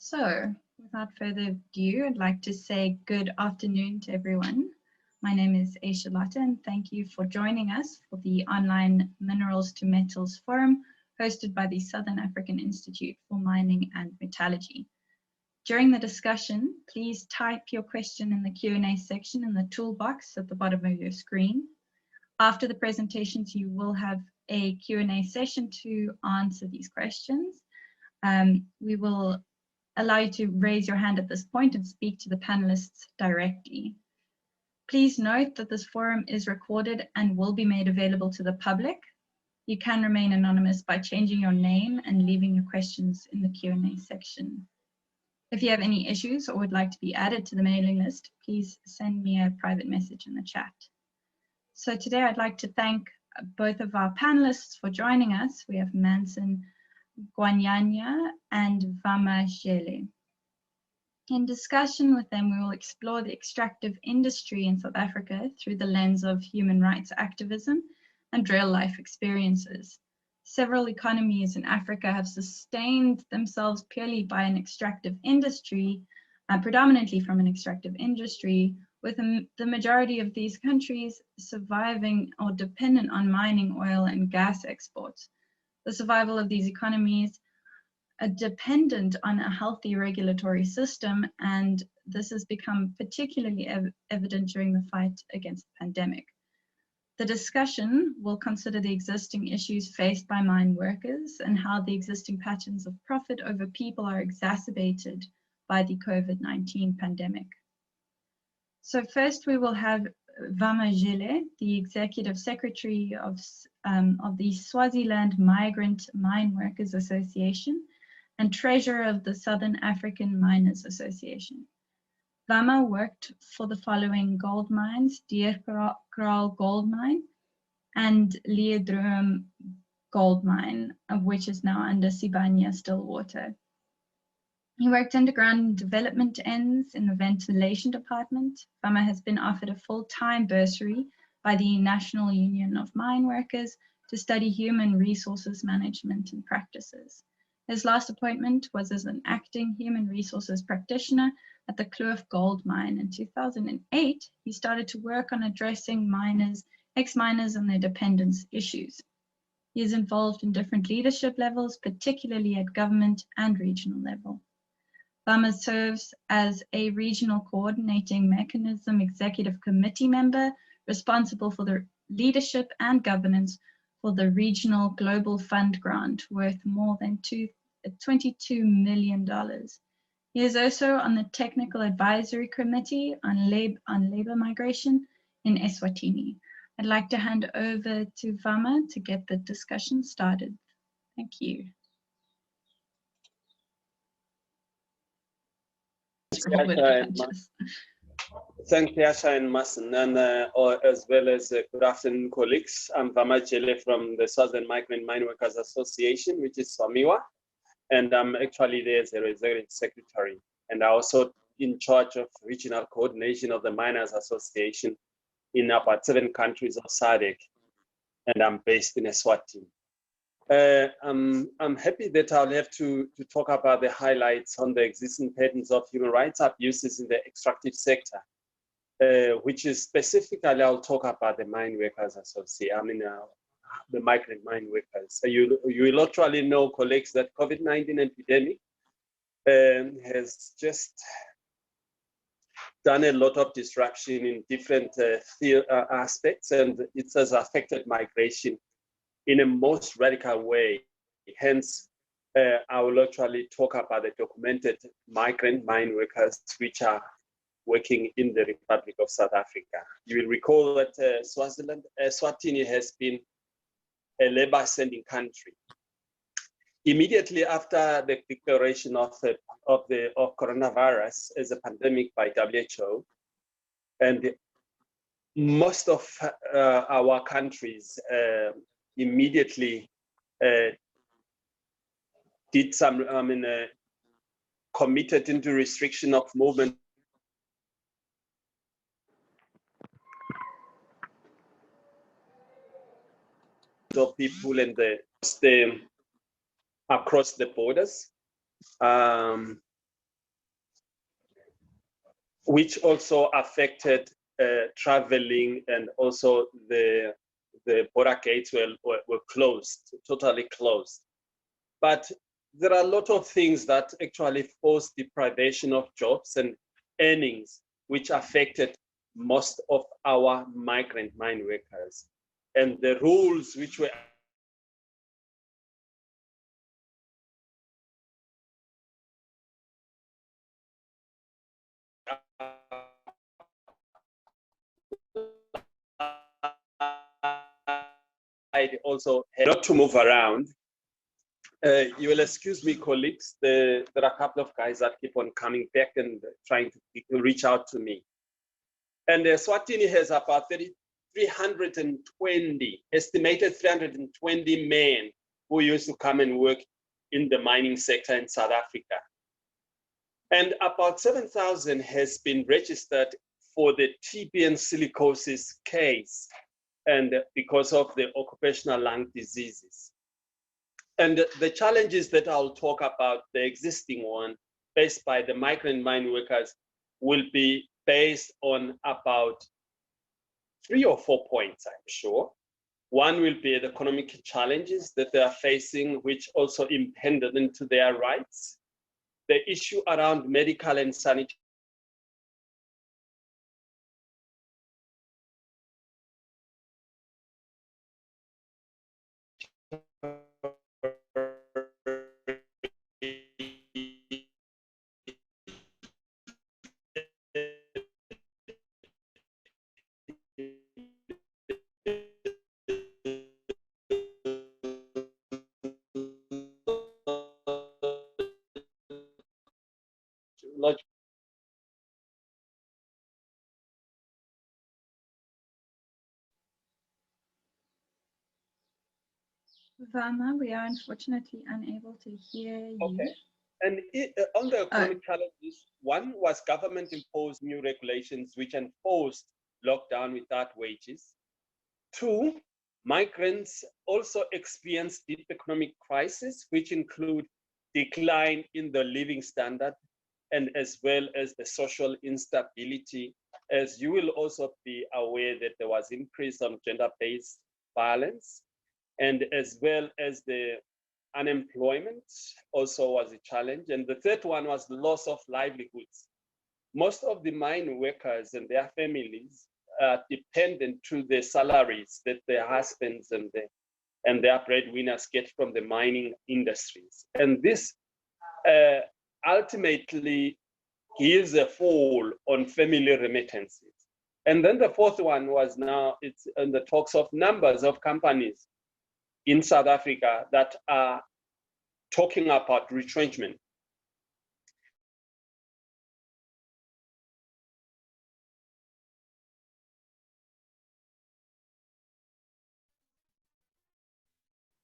So, without further ado, I'd like to say good afternoon to everyone. My name is Aysha and thank you for joining us for the online Minerals to Metals Forum hosted by the Southern African Institute for Mining and Metallurgy. During the discussion, please type your question in the Q&A section in the toolbox at the bottom of your screen. After the presentations, you will have a Q&A session to answer these questions. We will allow you to raise your hand at this point and speak to the panelists directly. Please note that this forum is recorded and will be made available to the public. You can remain anonymous by changing your name and leaving your questions in the Q&A section. If you have any issues or would like to be added to the mailing list, please send me a private message in the chat. So today I'd like to thank both of our panelists for joining us. We have Manson, Gwanyanya and Vama, Jele. In discussion with them, we will explore the extractive industry in South Africa through the lens of human rights activism and real-life experiences. Several economies in Africa have sustained themselves purely by an extractive industry, predominantly from an extractive industry, with the majority of these countries surviving or dependent on mining, oil, and gas exports. The survival of these economies are dependent on a healthy regulatory system, and this has become particularly evident during the fight against the pandemic. The discussion will consider the existing issues faced by mine workers and how the existing patterns of profit over people are exacerbated by the COVID-19 pandemic. So first we will have Vama Jele, the Executive Secretary of the Swaziland Migrant Mine Workers Association and Treasurer of the Southern African Miners Association. Vama worked for the following gold mines: Dierkraal Gold Mine and Leerdrum Gold Mine, of which is now under Sibanye Stillwater. He worked underground development ends in the ventilation department. Vama has been offered a full-time bursary by the National Union of Mine Workers to study human resources management and practices. His last appointment was as an acting human resources practitioner at the Kloof Gold Mine. In 2008, he started to work on addressing ex-miners and their dependents issues. He is involved in different leadership levels, particularly at government and regional level. Vama serves as a regional coordinating mechanism executive committee member responsible for the leadership and governance for the regional global fund grant worth more than $22 million. He is also on the technical advisory committee on labor migration in Eswatini. I'd like to hand over to Vama to get the discussion started. Thank you. Thank you, Aysha and Manson, and as well as good afternoon, colleagues. I'm Vama Jele from the Southern Migrant Mine Workers Association, which is SAIMM, and I'm actually there as a executive secretary, and I'm also in charge of regional coordination of the Miners Association in about 7 countries of SADC, and I'm based in Eswatini. I'm happy that I'll have to talk about the highlights on the existing patterns of human rights abuses in the extractive sector, which is specifically, I'll talk about the Mine Workers Association, the migrant mine workers. So you will actually know, colleagues, that COVID-19 epidemic has just done a lot of disruption in different aspects, and it has affected migration in a most radical way. Hence, I will actually talk about the documented migrant mine workers which are working in the Republic of South Africa. You will recall that Eswatini has been a labor-sending country. Immediately after the declaration of coronavirus as a pandemic by WHO, and most of our countries immediately did some, committed into restriction of movement of people and across the borders. which also affected traveling, and also the border gates were closed, totally closed. But there are a lot of things that actually forced deprivation of jobs and earnings, which affected most of our migrant mine workers. And the rules which were also not to move around. You will excuse me, colleagues. There are a couple of guys that keep on coming back and trying to reach out to me. And Swatini has about 320, estimated 320 men who used to come and work in the mining sector in South Africa. And about 7,000 has been registered for the TB and silicosis case, and because of the occupational lung diseases. And the challenges that I'll talk about, the existing one, faced by the migrant mine workers, will be based on about 3 or 4 points, I'm sure. One will be the economic challenges that they are facing, which also impede into their rights. The issue around medical and sanitary Vama, we are unfortunately unable to hear you. Okay. And on the economic challenges, one was government-imposed new regulations which enforced lockdown without wages. 2, migrants also experienced deep economic crisis, which include decline in the living standard, and as well as the social instability. As you will also be aware that there was increase on gender-based violence, and as well as the unemployment also was a challenge. And the third one was the loss of livelihoods. Most of the mine workers and their families are dependent to the salaries that their husbands and their breadwinners get from the mining industries. And this ultimately gives a fall on family remittances. And then the fourth one was now, it's in the talks of numbers of companies in South Africa that are talking about retrenchment.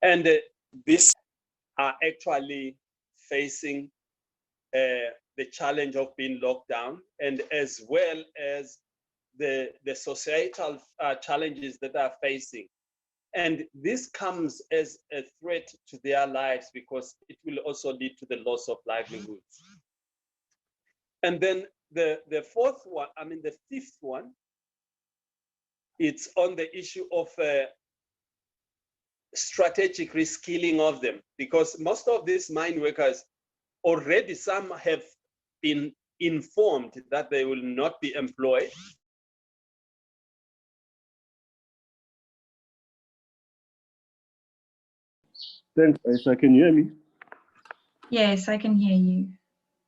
And these are actually facing the challenge of being locked down, and as well as the societal challenges that are facing. And this comes as a threat to their lives because it will also lead to the loss of livelihoods. And then the fourth one, the fifth one, it's on the issue of strategic reskilling of them, because most of these mine workers already, some have been informed that they will not be employed. Thanks, Aysha. Can you hear me? Yes, I can hear you.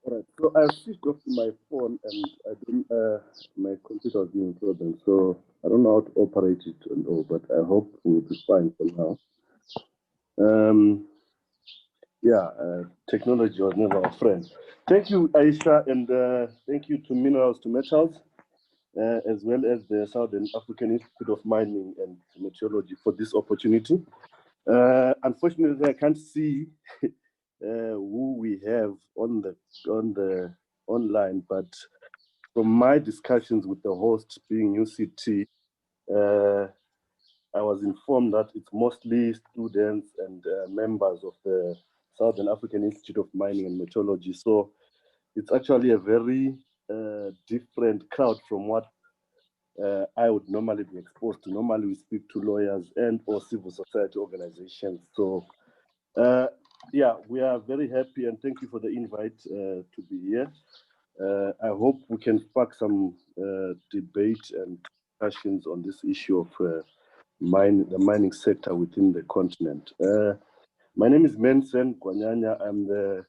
All right. So I've switched off my phone and I don't, my computer was being frozen, so I don't know how to operate it and all, but I hope we'll be fine for now. Technology was never a friend. Thank you, Aysha, and thank you to Minerals to Metals, as well as the Southern African Institute of Mining and Meteorology for this opportunity. Unfortunately, I can't see who we have on the online, but from my discussions with the host being UCT, I was informed that it's mostly students and members of the Southern African Institute of Mining and Meteorology. So it's actually a very different crowd from what I would normally be exposed to. Normally, we speak to lawyers and or civil society organizations. So, yeah, we are very happy and thank you for the invite to be here. I hope we can spark some debate and discussions on this issue of the mining sector within the continent. My name is Manson Gwanyanya. I'm the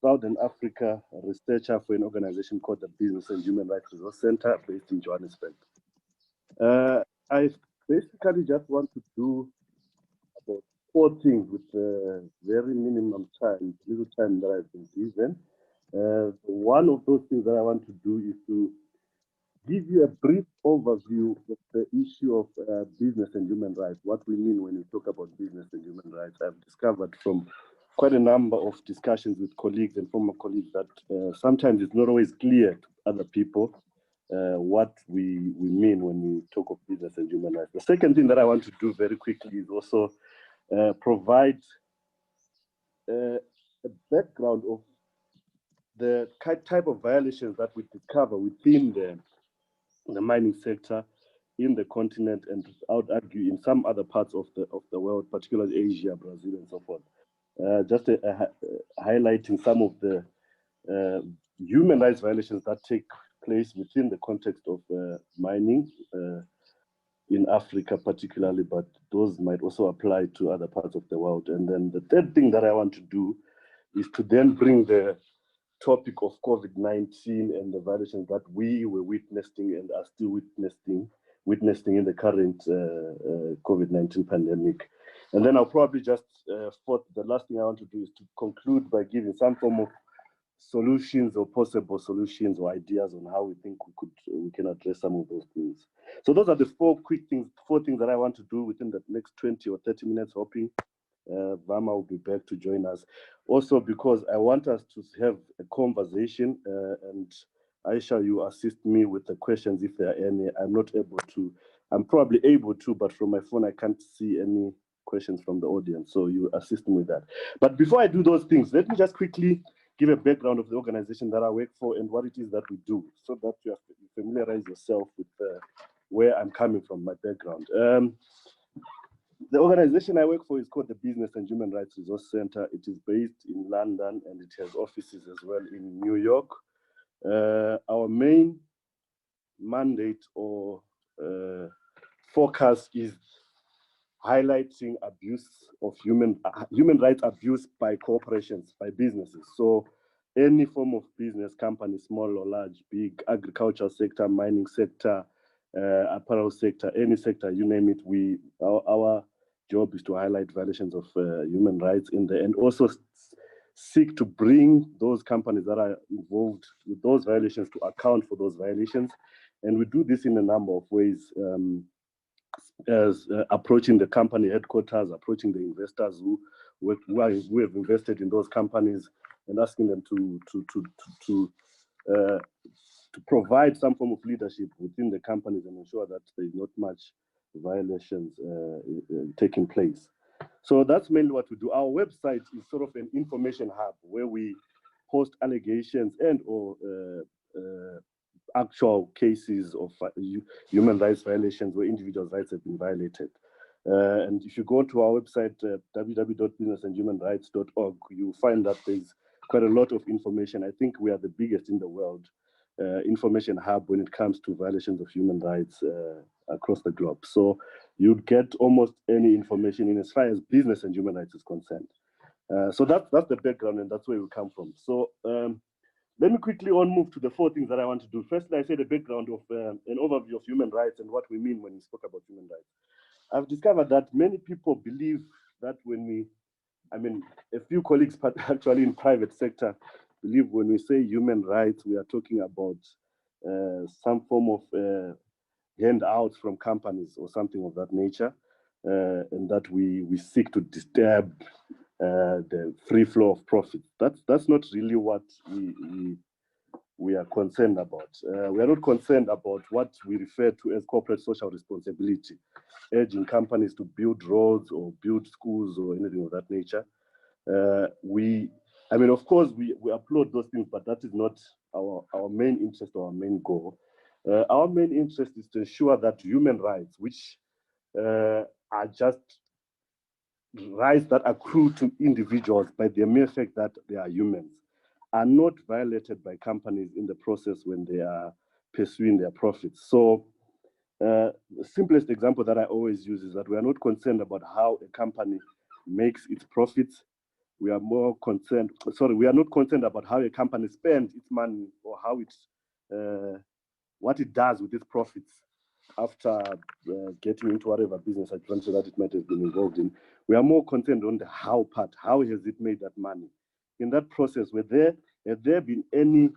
Southern Africa researcher for an organization called the Business and Human Rights Resource Center based in Johannesburg. I basically just want to do about 4 things with very minimum time, little time that I've been given. One of those things that I want to do is to give you a brief overview of the issue of business and human rights, what we mean when we talk about business and human rights. I've discovered from quite a number of discussions with colleagues and former colleagues that sometimes it's not always clear to other people what we mean when we talk of business and human rights. The second thing that I want to do very quickly is also provide a background of the type of violations that we discover within the mining sector in the continent, and I would argue in some other parts of the world, particularly Asia, Brazil, and so forth. Just highlighting some of the human rights violations that take place within the context of mining in Africa particularly, but those might also apply to other parts of the world. And then the third thing that I want to do is to then bring the topic of COVID-19 and the violations that we were witnessing and are still witnessing in the current COVID-19 pandemic. And then I'll probably just, the last thing I want to do is to conclude by giving some form of solutions or possible solutions or ideas on how we think we can address some of those things. So those are the 4 things that I want to do within the next 20 or 30 minutes, hoping Vama will be back to join us. Also, because I want us to have a conversation, and Aysha, you assist me with the questions if there are any. I'm probably able to, but from my phone, I can't see any questions from the audience. So you assist me with that. But before I do those things, let me just quickly give a background of the organization that I work for and what it is that we do, so that you familiarize yourself with where I'm coming from, my background. The organization I work for is called the Business and Human Rights Resource Center. It is based in London and it has offices as well in New York. Our main mandate or focus is highlighting abuse of human rights abuse by corporations, by businesses. So any form of business, company, small or large, big, agricultural sector, mining sector, apparel sector, any sector, you name it, our job is to highlight violations of human rights in there, and also seek to bring those companies that are involved with those violations to account for those violations. And we do this in a number of ways, as approaching the company headquarters, approaching the investors who have invested in those companies, and asking them to provide some form of leadership within the companies and ensure that there's not much violations taking place. So that's mainly what we do. Our website is sort of an information hub where we post allegations and or actual cases of human rights violations where individuals' rights have been violated. And if you go to our website, www.businessandhumanrights.org, you'll find that there's quite a lot of information. I think we are the biggest in the world information hub when it comes to violations of human rights across the globe. So you'd get almost any information in as far as business and human rights is concerned. So that's the background, and that's where we come from. So let me quickly move to the 4 things that I want to do. First, I say the background of an overview of human rights and what we mean when we spoke about human rights. I've discovered that many people believe that a few colleagues, actually in private sector, believe when we say human rights, we are talking about some form of handouts from companies or something of that nature, and that we seek to disturb the free flow of profit. That's not really what we are concerned about. We are not concerned about what we refer to as corporate social responsibility, urging companies to build roads or build schools or anything of that nature. We I mean, of course, we applaud those things, but that is not our main interest or our main goal. Our main interest is to ensure that human rights, which are just rights that accrue to individuals by the mere fact that they are humans, are not violated by companies in the process when they are pursuing their profits. So the simplest example that I always use is that we are not concerned about how a company makes its profits. We are more concerned, we are not concerned about how a company spends its money or how what it does with its profits after getting into whatever business adventure that it might have been involved in. We are more concerned on the how part. How has it made that money? In that process, have there been any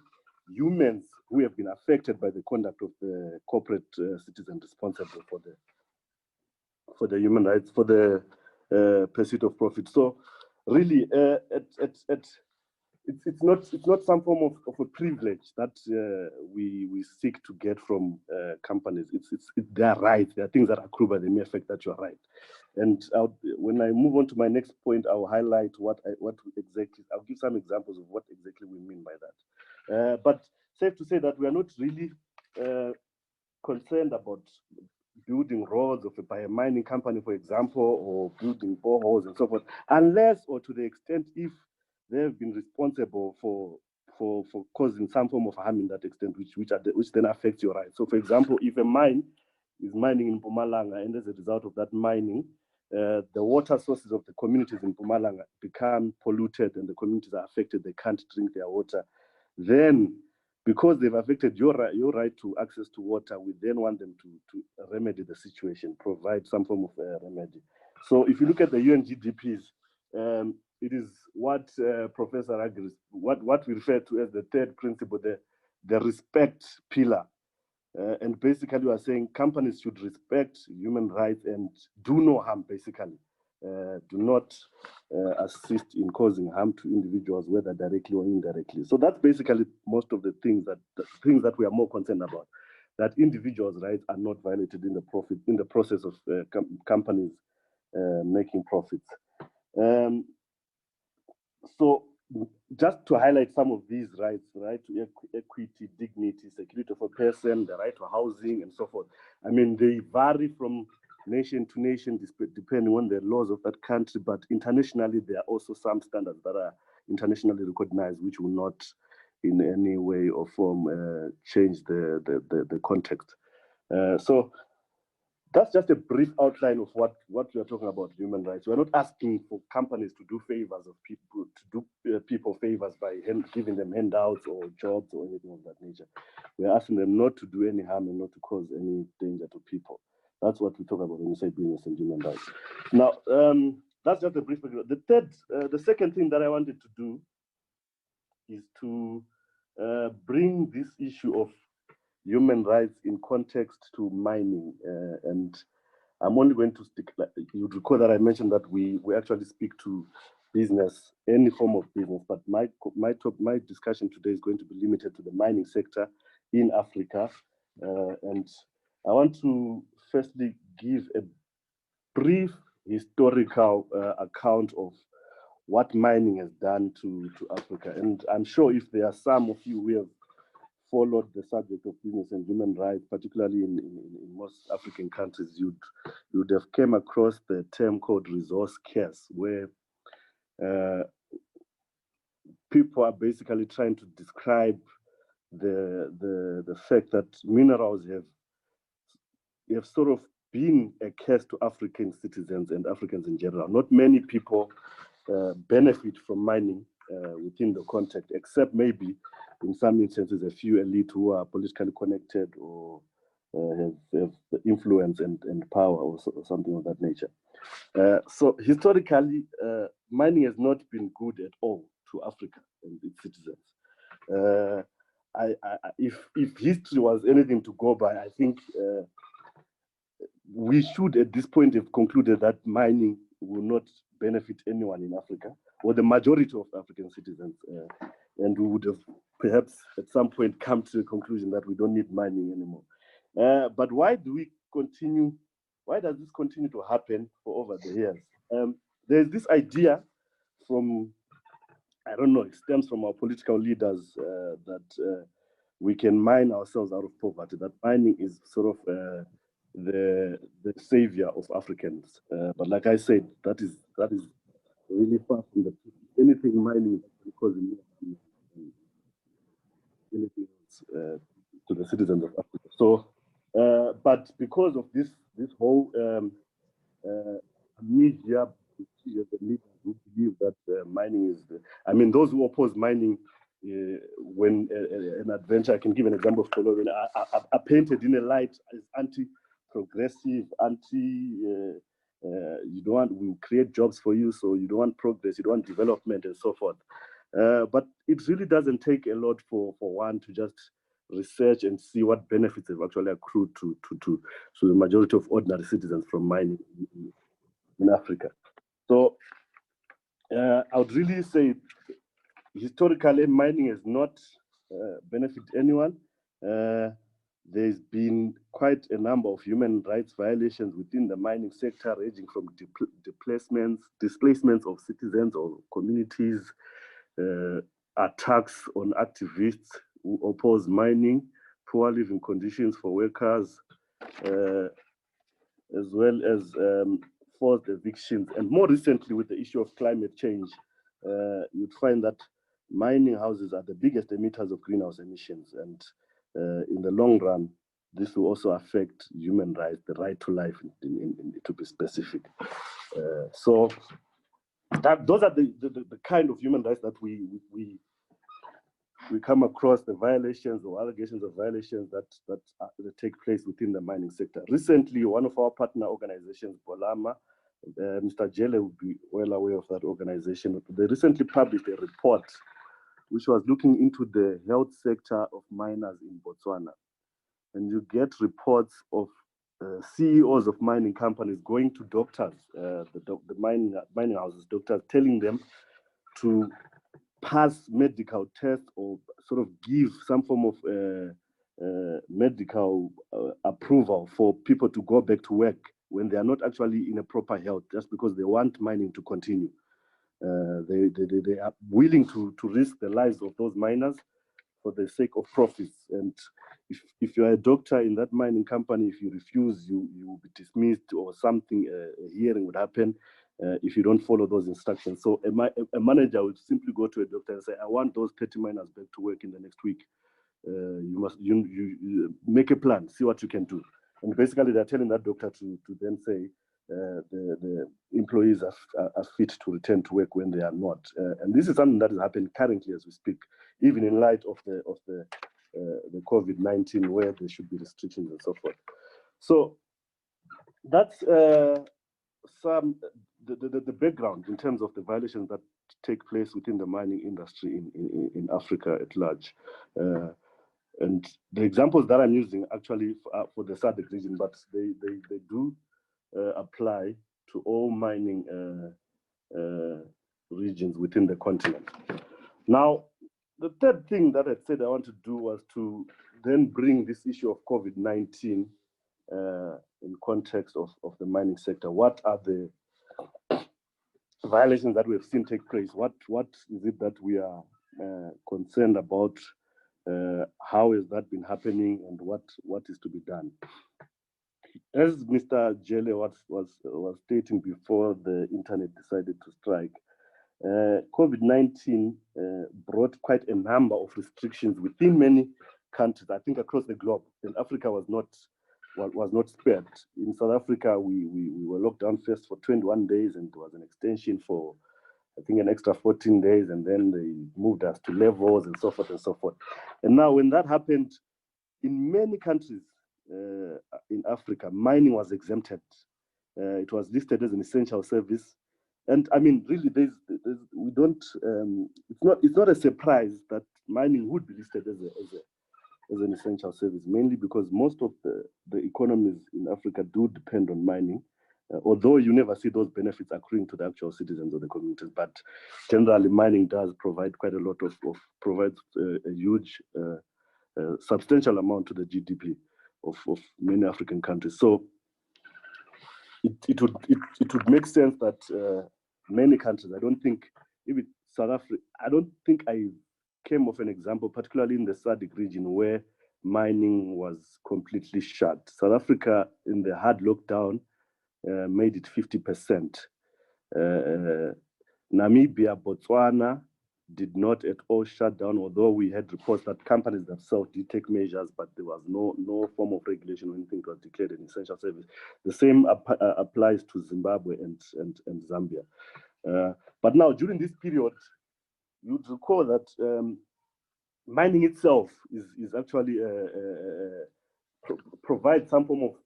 humans who have been affected by the conduct of the corporate citizen responsible for the human rights, for the pursuit of profit? So really, it's not some form of a privilege that we seek to get from companies. It's their rights. There are things that accrue by the mere fact that you are right. And when I move on to my next point, I'll highlight what exactly. I'll give some examples of what exactly we mean by that. But safe to say that we are not really concerned about building roads by a mining company, for example, or building boreholes and so forth, unless or to the extent if they have been responsible for causing some form of harm in that extent, which then affects your rights. So, for example, if a mine is mining in Mpumalanga, and as a result of that mining, the water sources of the communities in Mpumalanga become polluted, and the communities are affected. They can't drink their water. Then, because they've affected your right to access to water, we then want them to remedy the situation, provide some form of remedy. So, if you look at the UNGDPs, it is what Professor agrees, what we refer to as the third principle, the respect pillar. And basically, we are saying companies should respect human rights and do no harm, basically. Do not assist in causing harm to individuals, whether directly or indirectly. So that's basically most of the things that we are more concerned about, that individuals' rights are not violated in the process of companies making profits. So just to highlight some of these rights, right to equity, dignity, security of a person, the right to housing, and so forth. I mean, they vary from nation to nation depending on the laws of that country, but internationally, there are also some standards that are internationally recognized, which will not in any way or form change the context. So that's just a brief outline of what we are talking about human rights. We're not asking for companies to do favors of people, to do people favors by giving them handouts or jobs or anything of that nature. We're asking them not to do any harm and not to cause any danger to people. That's what we talk about when we say business and human rights. Now, that's just a brief. The second thing that I wanted to do is to bring this issue of human rights in context to mining, and I'm only going to stick. You'd recall that I mentioned that we actually speak to business, any form of business, but my discussion today is going to be limited to the mining sector in Africa, and I want to firstly give a brief historical account of what mining has done to Africa, and I'm sure if there are some of you who have followed the subject of business and human rights, particularly in most African countries, you'd have came across the term called resource curse, where people are basically trying to describe the fact that minerals have sort of been a curse to African citizens and Africans in general. Not many people benefit from mining within the context, except maybe in some instances a few elite who are politically connected or have influence and power or something of that nature. So historically, mining has not been good at all to Africa and its citizens. If history was anything to go by, I think we should at this point have concluded that mining will not benefit anyone in Africa or the majority of African citizens, and we would have perhaps at some point come to the conclusion that we don't need mining anymore. But why do we continue? Why does this continue to happen for over the years? There's this idea from I don't know, it stems from our political leaders that we can mine ourselves out of poverty, that mining is sort of the savior of Africans. But like I said, that is really far from the truth. Anything mining is causing anything else to the citizens of Africa. So, but because of this whole media, the leaders who believe that mining is I mean, those who oppose mining, when an adventure, I can give an example of Colombia, are painted in a light as anti-progressive, you don't want, we create jobs for you, so you don't want progress, you don't want development and so forth. But it really doesn't take a lot for one to just research and see what benefits have actually accrued to the majority of ordinary citizens from mining in Africa. So I would really say historically mining has not benefited anyone. There's been quite a number of human rights violations within the mining sector, ranging from displacements of citizens or communities, attacks on activists who oppose mining, poor living conditions for workers, as well as forced evictions. And more recently, with the issue of climate change, you'd find that mining houses are the biggest emitters of greenhouse emissions. And in the long run, this will also affect human rights, the right to life, to be specific. So those are the kind of human rights that we come across, the violations or allegations of violations that take place within the mining sector. Recently, one of our partner organizations, Vama, Mr. Jele will be well aware of that organization. They recently published a report which was looking into the health sector of miners in Botswana. And you get reports of CEOs of mining companies going to doctors, the mining houses, doctors, telling them to pass medical tests or sort of give some form of medical approval for people to go back to work when they are not actually in a proper health, just because they want mining to continue. They are willing to risk the lives of those miners for the sake of profits. And if you are a doctor in that mining company, if you refuse, you will be dismissed, or something, a hearing would happen if you don't follow those instructions. So a manager would simply go to a doctor and say, I want those 30 miners back to work in the next week. You must make a plan, see what you can do. And basically they're telling that doctor to then say the employees are fit to return to work when they are not. And this is something that is happening currently as we speak, even in light of the COVID-19, where there should be restrictions and so forth. So that's the background in terms of the violations that take place within the mining industry in Africa at large. And the examples that I'm using actually for the SADC region, but they do apply to all mining regions within the continent. Now, the third thing that I said I want to do was to then bring this issue of COVID-19 in context of the mining sector. What are the violations that we have seen take place? What is it that we are concerned about? How has that been happening, and what is to be done? As Mr. Jele was stating before the internet decided to strike, COVID-19 brought quite a number of restrictions within many countries, I think across the globe, and Africa was not spared. In South Africa, we were locked down first for 21 days, and there was an extension for, I think, an extra 14 days, and then they moved us to levels and so forth and so forth. And now when that happened, in many countries in Africa, mining was exempted. It was listed as an essential service. And I mean, really, we don't. It's not a surprise that mining would be listed as an essential service, mainly because most of the economies in Africa do depend on mining. Although you never see those benefits accruing to the actual citizens of the communities, but generally mining does provide quite a lot provides a huge, substantial amount to the GDP of many African countries. So it would make sense that many countries, I don't think, even South Africa, I don't think I came of an example, particularly in the SADC region where mining was completely shut. South Africa in the hard lockdown made it 50%. Namibia, Botswana did not at all shut down, although we had reports that companies themselves did take measures, but there was no form of regulation or anything that was declared an essential service. The same applies to Zimbabwe and Zambia. But now, during this period, you'd recall that mining itself is actually provides some form of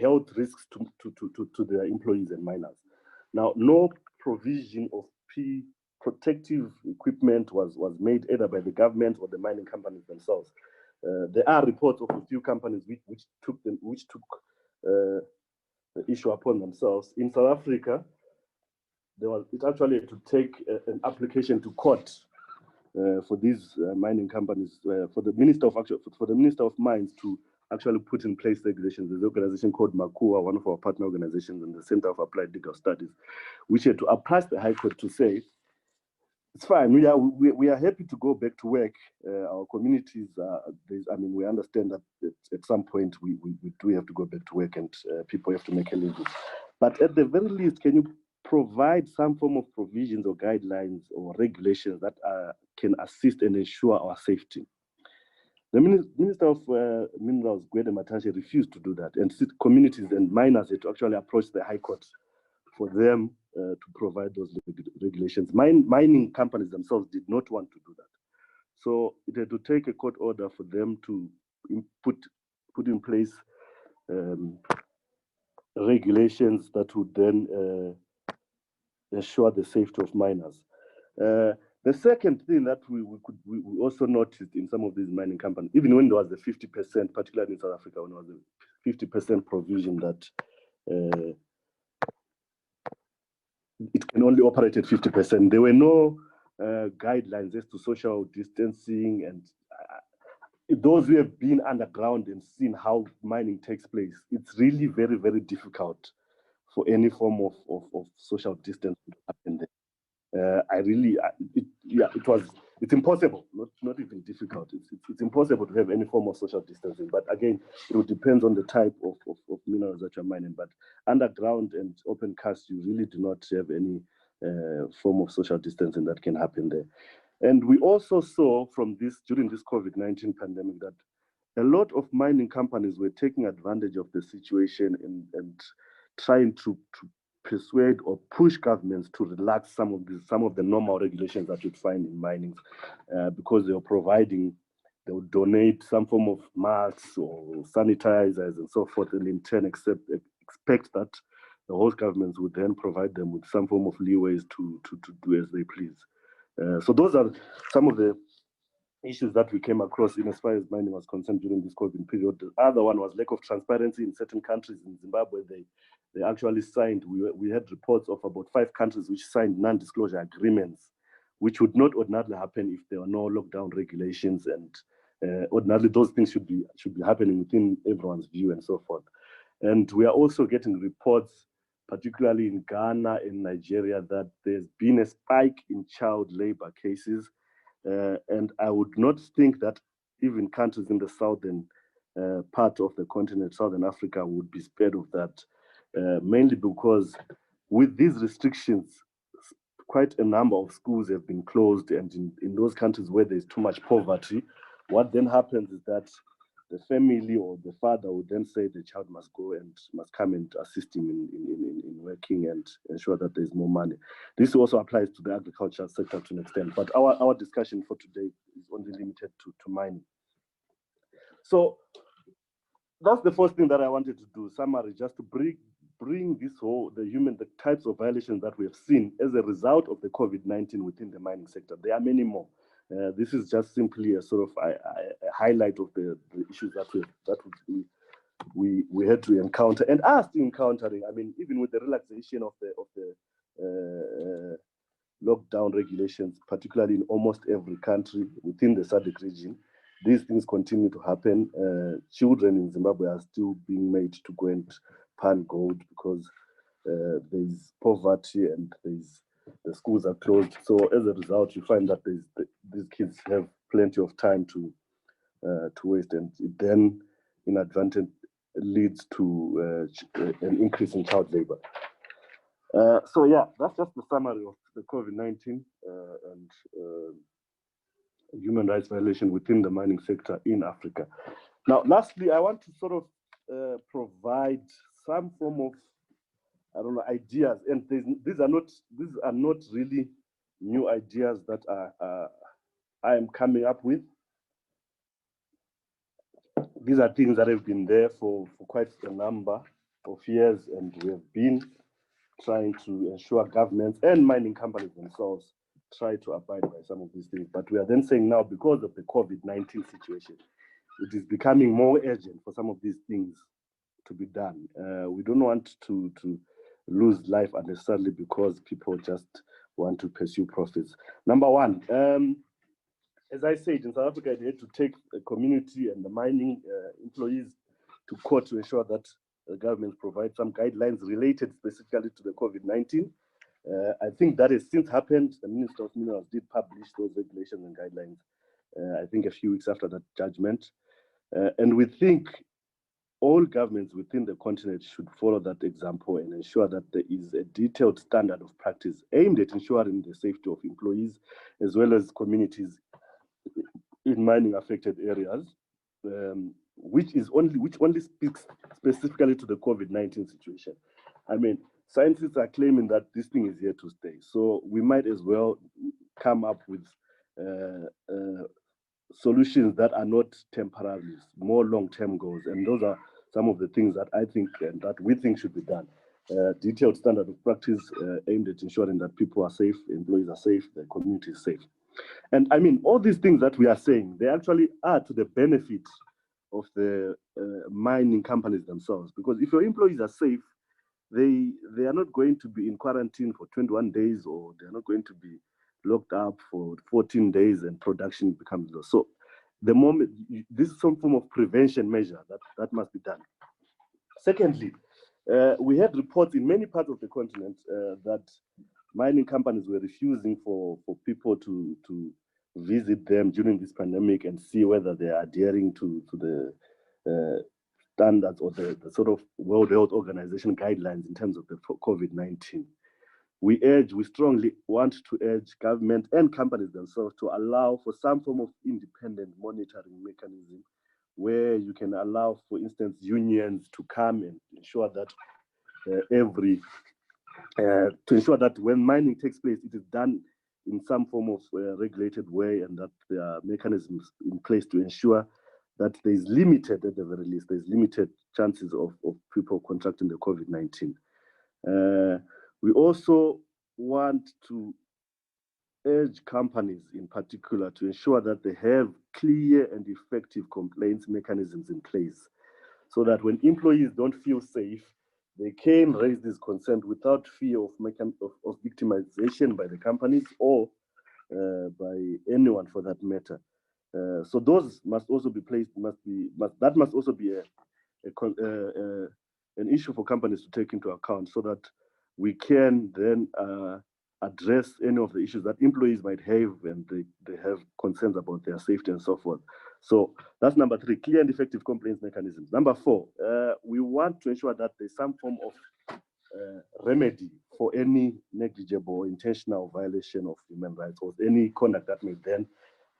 health risks to their employees and miners. Now, no provision of protective equipment was made either by the government or the mining companies themselves. There are reports of a few companies which took the issue upon themselves. In South Africa, it actually had to take an application to court for these mining companies, for the Minister of Mines to actually put in place regulations. There's an organization called MAKUA, one of our partner organizations, and the Center of Applied Legal Studies, which had to apply to the High Court to say, it's fine, we are happy to go back to work. Our communities, we understand that at some point we do have to go back to work and people have to make a living. But at the very least, can you provide some form of provisions or guidelines or regulations that can assist and ensure our safety? The Minister of Minerals, Gwanyanya, refused to do that, and communities and miners had to actually approach the High Court for them to provide those regulations. Mining companies themselves did not want to do that. So it had to take a court order for them to put in place regulations that would then ensure the safety of miners. The second thing that we also noticed in some of these mining companies, even when there was a 50%, particularly in South Africa, when there was a 50% provision that it can only operate at 50%. There were no guidelines as to social distancing, and those who have been underground and seen how mining takes place, it's really very, very difficult for any form of social distance to happen there. It's impossible, not even difficult. It's impossible to have any form of social distancing. But again, it would depend on the type of minerals that you're mining. But underground and open cast, you really do not have any form of social distancing that can happen there. And we also saw from during this COVID-19 pandemic, that a lot of mining companies were taking advantage of the situation and trying to persuade or push governments to relax some of the normal regulations that you'd find in mining, because they would donate some form of masks or sanitizers and so forth, and in turn expect that the host governments would then provide them with some form of leeways to do as they please. So those are some of the issues that we came across in as far as mining was concerned during this COVID period. The other one was lack of transparency in certain countries. In Zimbabwe, they actually signed, we had reports of about 5 countries which signed non-disclosure agreements, which would not ordinarily happen if there were no lockdown regulations, and ordinarily those things should be happening within everyone's view and so forth. And we are also getting reports, particularly in Ghana and Nigeria, that there's been a spike in child labor cases. And I would not think that even countries in the southern part of the continent, Southern Africa, would be spared of that, mainly because with these restrictions, quite a number of schools have been closed, and in those countries where there's too much poverty, what then happens is that the family or the father would then say the child must go and must come and assist him in working and ensure that there's more money. This also applies to the agriculture sector to an extent, but our discussion for today is only limited to mining. So that's the first thing that I wanted to do, summary, just to bring the types of violations that we have seen as a result of the COVID-19 within the mining sector. There are many more. This is just simply a sort of a highlight of the issues that we had to encounter and are still encountering. I mean, even with the relaxation of the lockdown regulations, particularly in almost every country within the SADC region, these things continue to happen. Children in Zimbabwe are still being made to go and pan gold because there's poverty and there's the schools are closed. So as a result, you find that these kids have plenty of time to waste, and it then inadvertently leads to an increase in child labor. So yeah, that's just the summary of the COVID-19 and human rights violation within the mining sector in Africa. Now, lastly, I want to sort of provide some form of, I don't know, ideas, and these are not really new ideas that I am coming up with. These are things that have been there for quite a number of years, and we have been trying to ensure governments and mining companies themselves try to abide by some of these things. But we are then saying now, because of the COVID-19 situation, it is becoming more urgent for some of these things to be done. We don't want to lose life unnecessarily because people just want to pursue profits. Number one, as I said, in South Africa, they had to take the community and the mining employees to court to ensure that the government provides some guidelines related specifically to the COVID-19. I think that has since happened. The Minister of Minerals did publish those regulations and guidelines, I think a few weeks after that judgment. And we think all governments within the continent should follow that example and ensure that there is a detailed standard of practice aimed at ensuring the safety of employees as well as communities in mining affected areas, which only speaks specifically to the COVID-19 situation. I mean, scientists are claiming that this thing is here to stay, so we might as well come up with solutions that are not temporary, more long-term goals, and those are some of the things that I think and that we think should be done. Detailed standard of practice aimed at ensuring that people are safe, employees are safe, the community is safe. And I mean, all these things that we are saying, they actually are to the benefit of the mining companies themselves, because if your employees are safe, they are not going to be in quarantine for 21 days, or they're not going to be locked up for 14 days and production becomes low. So the moment, this is some form of prevention measure that must be done. Secondly, we had reports in many parts of the continent that mining companies were refusing for people to visit them during this pandemic and see whether they are adhering to the standards or the sort of World Health Organization guidelines in terms of the COVID-19. We strongly want to urge government and companies themselves to allow for some form of independent monitoring mechanism where you can allow, for instance, unions to come and ensure that to ensure that when mining takes place, it is done in some form of regulated way, and that there are mechanisms in place to ensure that there is limited, at the very least, there's limited chances of people contracting the COVID-19. We also want to urge companies in particular to ensure that they have clear and effective complaints mechanisms in place, so that when employees don't feel safe, they can raise this concern without fear of victimization by the companies or by anyone for that matter. So those must also be placed. That must also be an issue for companies to take into account, so that we can then address any of the issues that employees might have when they have concerns about their safety and so forth. So that's number 3, clear and effective complaints mechanisms. Number 4, we want to ensure that there's some form of remedy for any negligible or intentional violation of human rights or any conduct that may then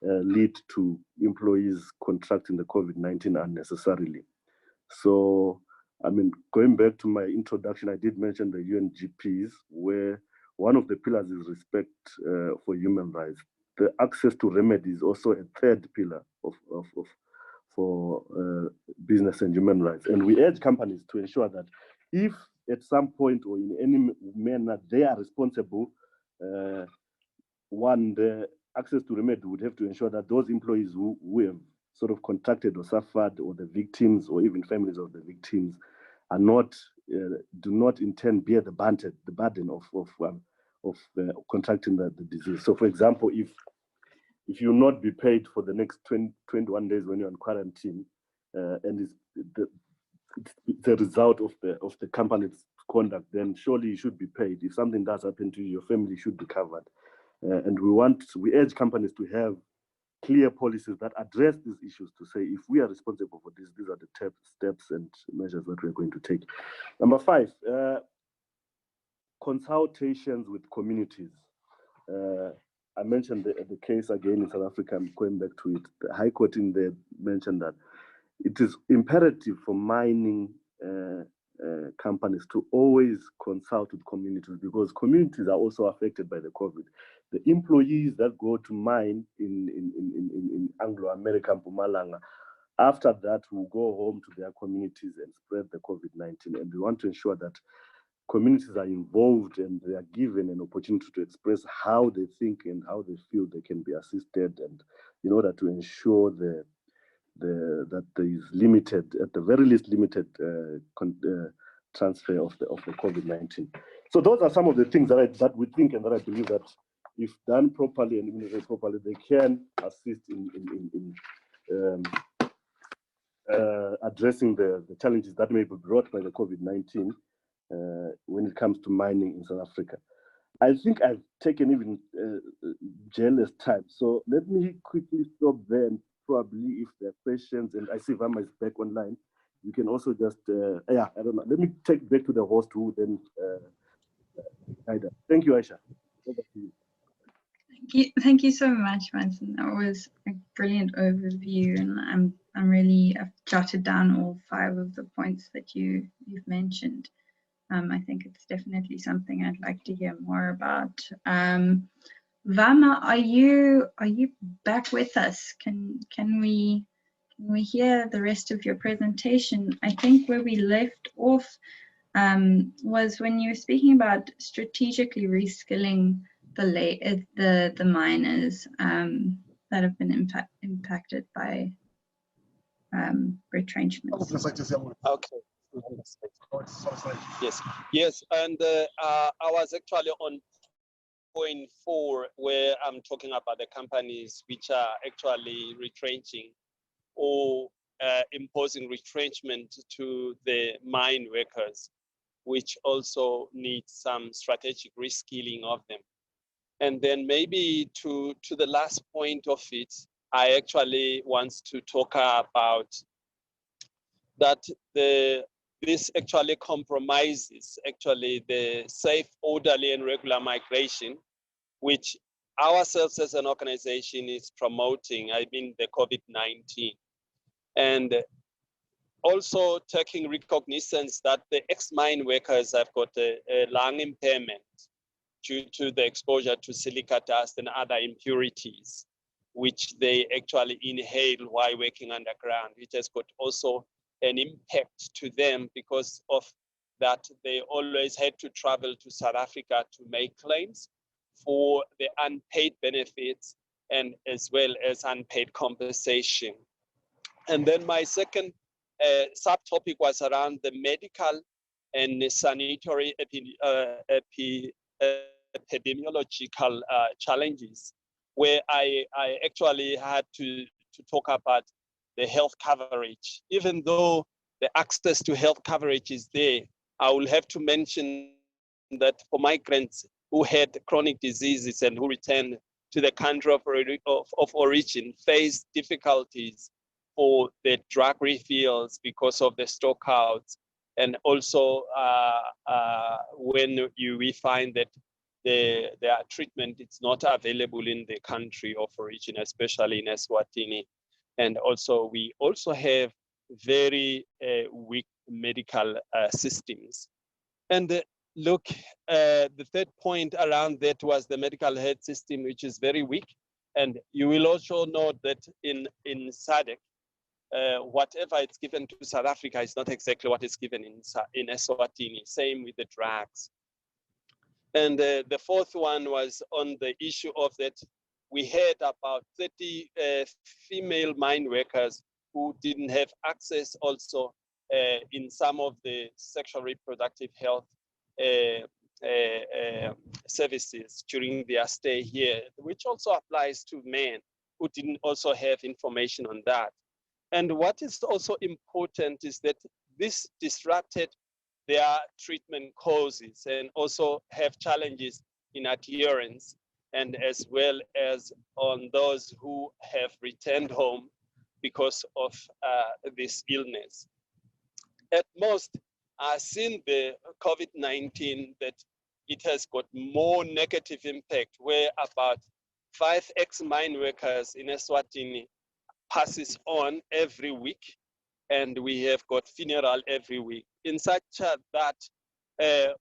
lead to employees contracting the COVID-19 unnecessarily. So, I mean, going back to my introduction, I did mention the UNGPs, where one of the pillars is respect for human rights. The access to remedy is also a third pillar for business and human rights. And we urge companies to ensure that if at some point or in any manner they are responsible, the access to remedy would have to ensure that those employees who have sort of contracted or suffered, or the victims or even families of the victims, are not do not intend bear the burden of contracting the disease. So, for example, if you not be paid for the next 21 days when you're in quarantine, and it's the result of the company's conduct, then surely you should be paid. If something does happen to you, your family should be covered. And we urge companies to have clear policies that address these issues, to say, if we are responsible for this, these are the steps and measures that we're going to take. Number 5, consultations with communities. I mentioned the case again in South Africa. I'm going back to it. The High Court in there mentioned that it is imperative for mining companies to always consult with communities, because communities are also affected by the COVID. The employees that go to mine in Anglo-American Mpumalanga, after that will go home to their communities and spread the COVID-19. And we want to ensure that communities are involved and they are given an opportunity to express how they think and how they feel they can be assisted, and in order to ensure that there is limited, at the very least, limited transfer of the COVID-19. So those are some of the things that we think and that I believe that, if done properly and implemented properly, they can assist in addressing the challenges that may be brought by the COVID-19 when it comes to mining in South Africa. I think I've taken even Jele's time, so let me quickly stop there, and probably if there are questions, and I see Vama is back online, you can also just, I don't know, let me take back to the host who then guide us. Thank you, Aysha. Over to you. Thank you so much, Manson. That was a brilliant overview, and I've jotted down all 5 of the points that you've mentioned. I think it's definitely something I'd like to hear more about. Vama, are you back with us? Can we hear the rest of your presentation? I think where we left off was when you were speaking about strategically reskilling the miners that have been impacted by retrenchments. Okay. Yes, and I was actually on point 4, where I'm talking about the companies which are actually retrenching or imposing retrenchment to the mine workers, which also need some strategic reskilling of them. And then maybe to the last point of it, I actually want to talk about that this actually compromises the safe, orderly, and regular migration, which ourselves as an organization is promoting, the COVID-19. And also taking recognizance that the ex-mine workers have got a lung impairment due to the exposure to silica dust and other impurities, which they actually inhale while working underground, which has got also an impact to them because of that they always had to travel to South Africa to make claims for the unpaid benefits and as well as unpaid compensation. And then my second subtopic was around the medical and sanitary epidemiological challenges, where I actually had to talk about the health coverage. Even though the access to health coverage is there, I will have to mention that for migrants who had chronic diseases and who returned to the country of origin face difficulties for the drug refills because of the stockouts, and also when we find that their treatment is not available in the country of origin, especially in Eswatini. And also we also have very weak medical systems. And look, the third point around that was the medical health system, which is very weak. And you will also know that in SADC, whatever it's given to South Africa is not exactly what is given in Eswatini. Same with the drugs. And the fourth one was on the issue of that we had about 30 female mine workers who didn't have access also in some of the sexual reproductive health services during their stay here, which also applies to men who didn't also have information on that. And what is also important is that this disrupted their treatment causes and also have challenges in adherence, and as well as on those who have returned home because of this illness. At most, I've seen the COVID-19 that it has got more negative impact, where about 5 ex-mine workers in Eswatini passes on every week, and we have got funeral every week. In such that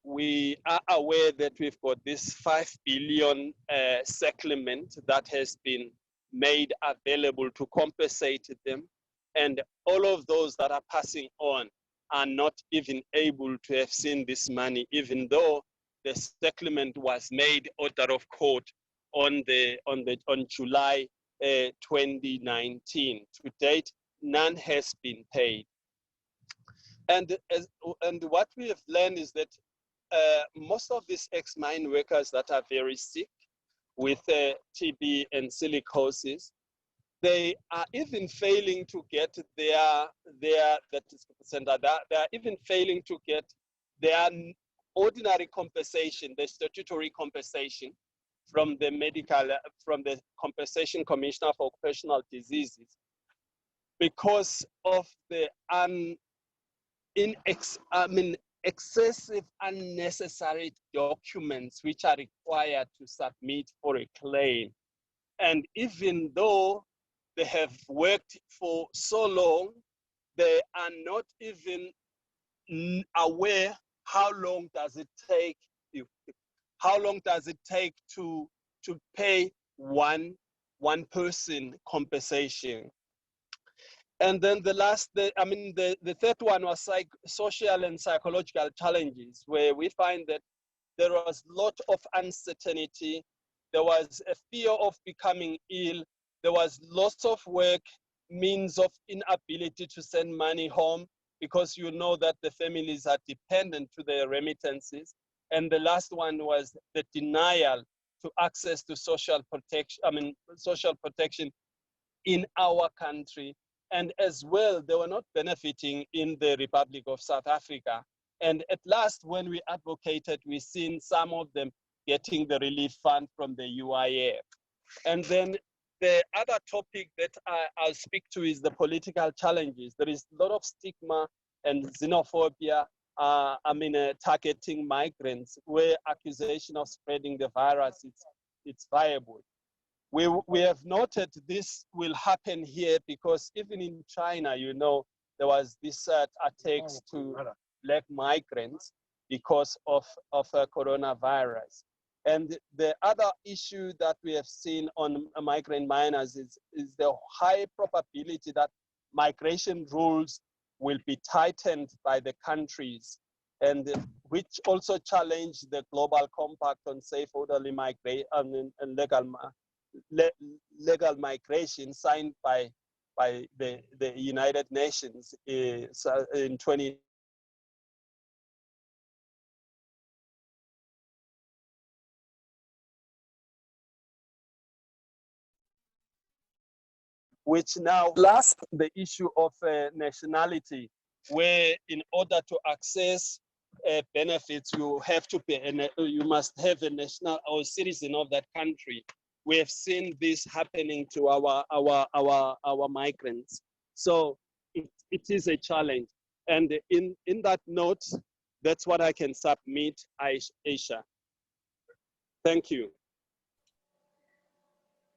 we are aware that we've got this 5 billion settlement that has been made available to compensate them, and all of those that are passing on are not even able to have seen this money, even though the settlement was made order of court on July 2019. To date, none has been paid. And what we have learned is that most of these ex-mine workers that are very sick with TB and silicosis, they are even failing to get they are even failing to get their ordinary compensation, the statutory compensation from the Compensation Commissioner for Occupational Diseases, because of the excessive unnecessary documents which are required to submit for a claim. And even though they have worked for so long, they are not even aware how long does it take to pay one person compensation. And then the third one was social and psychological challenges, where we find that there was a lot of uncertainty. There was a fear of becoming ill. There was lots of work, means of inability to send money home, because you know that the families are dependent to their remittances. And the last one was the denial to access to social protection in our country. And as well, they were not benefiting in the Republic of South Africa. And at last, when we advocated, we've seen some of them getting the relief fund from the UIF. And then the other topic that I'll speak to is the political challenges. There is a lot of stigma and xenophobia, targeting migrants, where accusation of spreading the virus, it's viable. We have noted this will happen here because even in China, you know, there was this attacks to black migrants because of coronavirus. And the other issue that we have seen on migrant miners is the high probability that migration rules will be tightened by the countries, and which also challenge the global compact on safe, orderly migration and legal migration signed by the United Nations in 20. Which now clasp the issue of nationality, where in order to access benefits, you must have a national or citizen of that country. We have seen this happening to our migrants. So it is a challenge. And in that note, that's what I can submit, Aysha. Thank you.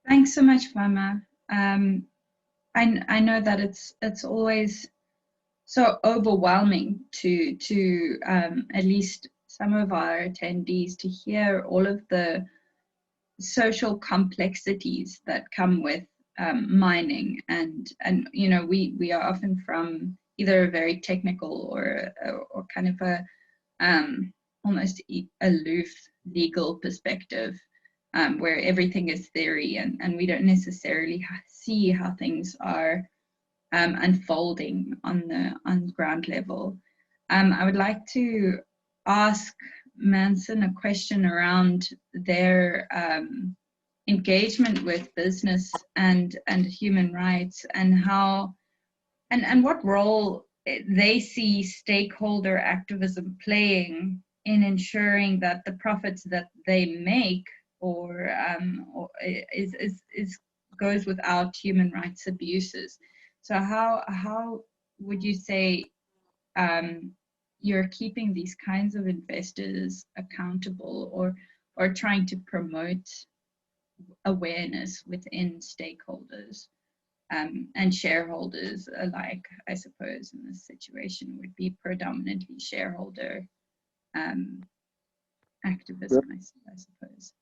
Thanks so much, Vama. I know that it's always so overwhelming to at least some of our attendees to hear all of the social complexities that come with mining, and you know, we are often from either a very technical or kind of a almost aloof legal perspective, where everything is theory, and we don't necessarily see how things are unfolding on ground level. I would like to ask Manson a question around their engagement with business and human rights, and how and what role they see stakeholder activism playing in ensuring that the profits that they make or is goes without human rights abuses. So how would you say you're keeping these kinds of investors accountable or trying to promote awareness within stakeholders and shareholders alike? I suppose in this situation would be predominantly shareholder activism, I suppose.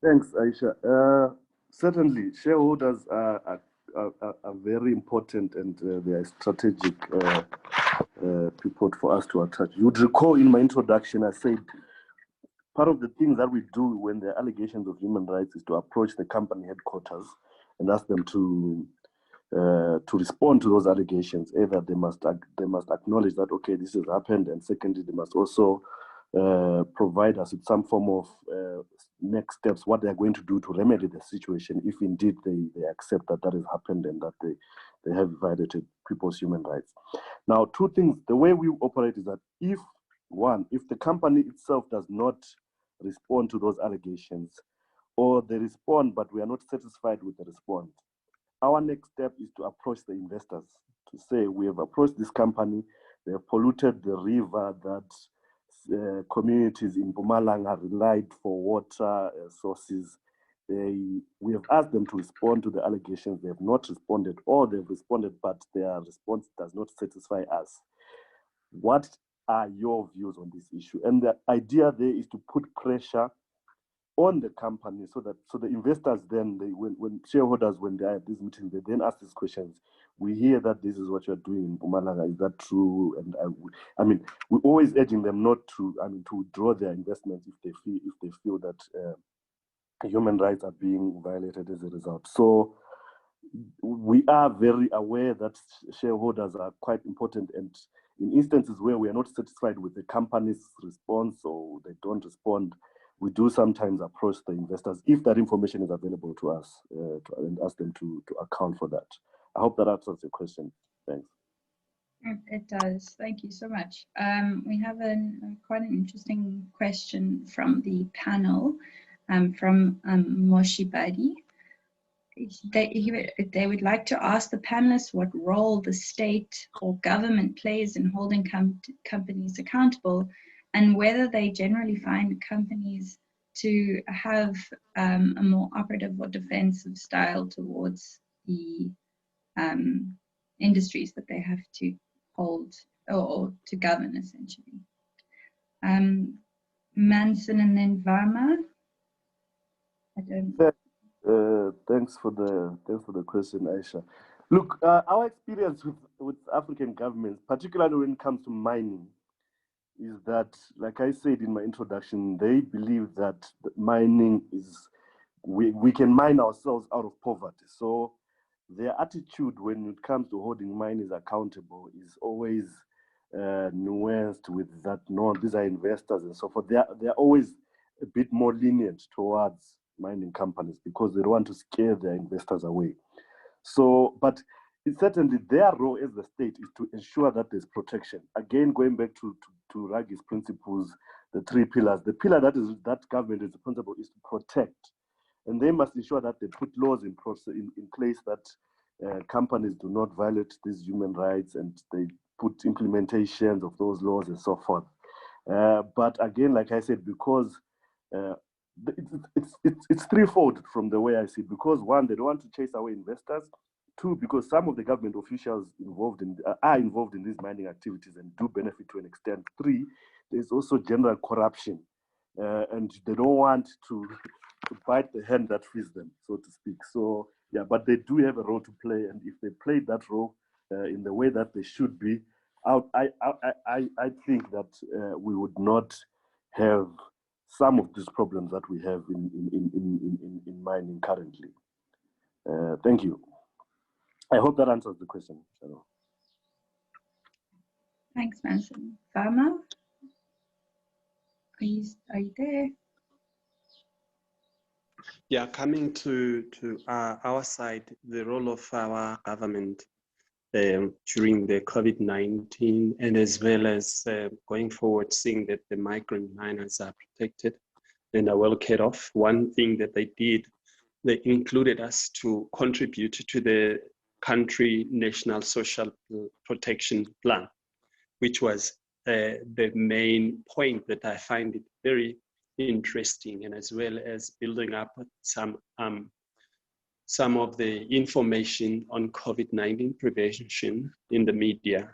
Thanks, Aysha. Certainly, shareholders are very important, and they are strategic people for us to attach. You'd recall in my introduction, I said part of the things that we do when there are allegations of human rights is to approach the company headquarters and ask them to respond to those allegations. Either they must acknowledge that, okay, this has happened, and secondly, they must also provide us with some form of next steps, what they are going to do to remedy the situation if indeed they accept that that has happened and that they have violated people's human rights. Now, two things. The way we operate is that if the company itself does not respond to those allegations, or they respond but we are not satisfied with the response, our next step is to approach the investors to say, we have approached this company, they have polluted the river that communities in Mpumalanga relied for water sources. We have asked them to respond to the allegations. They have not responded, or they've responded, but their response does not satisfy us. What are your views on this issue? And the idea there is to put pressure on the company so the investors then, when shareholders, when they are at these meetings, they then ask these questions. We hear that this is what you're doing in Mpumalanga. Is that true? And I mean, we're always urging them not to, to withdraw their investments if they feel that human rights are being violated as a result. So we are very aware that shareholders are quite important, and in instances where we are not satisfied with the company's response or they don't respond, we do sometimes approach the investors if that information is available to us and ask them to account for that. I hope that answers your question. Thanks. It does. Thank you so much. We have quite an interesting question from the panel from Moshibadi. They would like to ask the panelists what role the state or government plays in holding companies accountable, and whether they generally find companies to have a more operative or defensive style towards the industries that they have to hold or to govern, essentially. Manson and then Vama. Thanks for the question, Aysha. Look, our experience with African governments, particularly when it comes to mining, is that, like I said in my introduction, they believe that mining is, we can mine ourselves out of poverty. So their attitude when it comes to holding miners accountable is always nuanced with that, no, these are investors and so forth. They're always a bit more lenient towards mining companies because they don't want to scare their investors away. So, but certainly their role as the state is to ensure that there's protection. Again, going back to Ragi's principles, the three pillars, the pillar that government is responsible is to protect. And they must ensure that they put laws in place that companies do not violate these human rights, and they put implementations of those laws and so forth. But again, like I said, because it's threefold from the way I see it. Because one, they don't want to chase away investors. Two, because some of the government officials are involved in these mining activities and do benefit to an extent. Three, there's also general corruption, and they don't want to bite the hand that feeds them, so to speak. So yeah, but they do have a role to play, and if they play that role in the way that they should be, I think that we would not have some of these problems that we have in mining currently. Thank you. I hope that answers the question. Thanks, Manson. Vama, are you there? Yeah, coming to our side, the role of our government. during the COVID-19, and as well as going forward, seeing that the migrant miners are protected and are well cared off. One thing that they did, they included us to contribute to the country national social protection plan, which was the main point that I find it very interesting, and as well as building up some of the information on COVID-19 prevention in the media,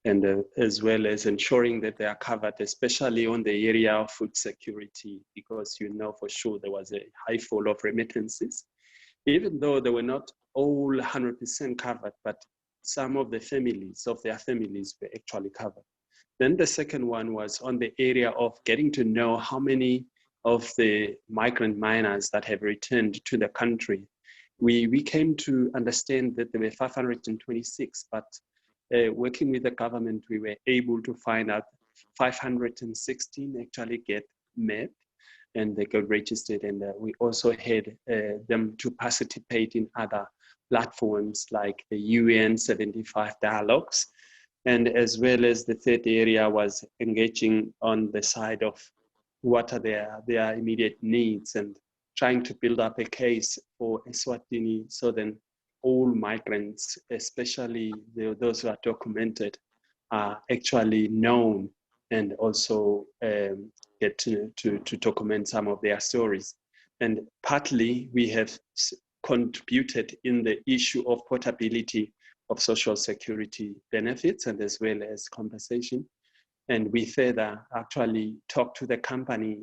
and as well as ensuring that they are covered, especially on the area of food security, because you know for sure there was a high fall of remittances, even though they were not all 100% covered, but some of the families, their families were actually covered. Then the second one was on the area of getting to know how many of the migrant miners that have returned to the country. We came to understand that there were 526, but working with the government, we were able to find out 516 actually get met and they got registered. And we also had them to participate in other platforms like the UN 75 dialogues. And as well as the third area was engaging on the side of what are their immediate needs and trying to build up a case for Eswatini so then all migrants, especially those who are documented, are actually known and also get to document some of their stories. And partly we have contributed in the issue of portability of social security benefits and as well as compensation. And we further actually talk to the company,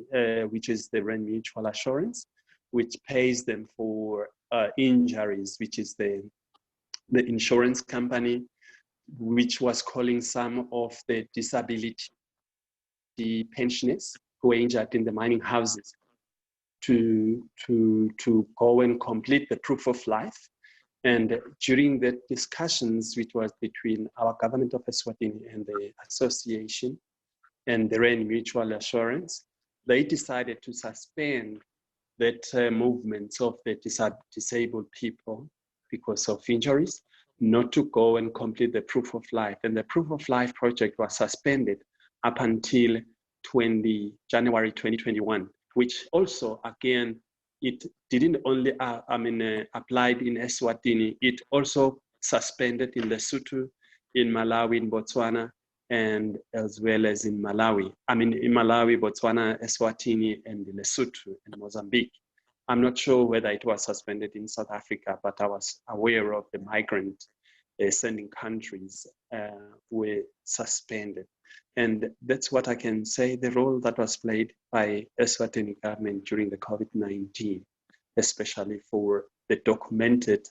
which is the Rand Mutual Assurance, which pays them for injuries, which is the insurance company, which was calling some of the disability pensioners who were injured in the mining houses to go and complete the proof of life. And during the discussions, which was between our government of Eswatini and the association and the Rand Mutual Assurance, they decided to suspend that movements of the disabled people because of injuries, not to go and complete the proof of life. And the proof of life project was suspended up until January 2021, which also, again, it didn't only applied in Eswatini, it also suspended in Lesotho, in Malawi, in Botswana, and as well as in Malawi. In Malawi, Botswana, Eswatini, and Lesotho, and Mozambique. I'm not sure whether it was suspended in South Africa, but I was aware of the migrant sending countries were suspended. And that's what I can say, the role that was played by Eswatini government during the COVID-19, especially for the documented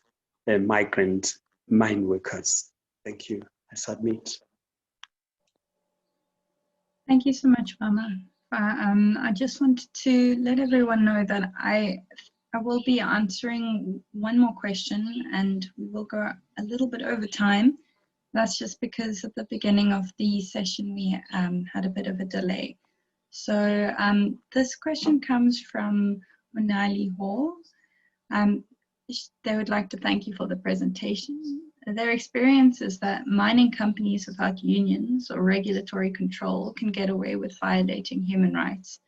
migrant mine workers. Thank you. I submit. Thank you so much, Vama. I just wanted to let everyone know that I will be answering one more question and we will go a little bit over time. That's just because at the beginning of the session we had a bit of a delay. So this question comes from Unali Hall. They would like to thank you for the presentation. Their experience is that mining companies without unions or regulatory control can get away with violating human rights.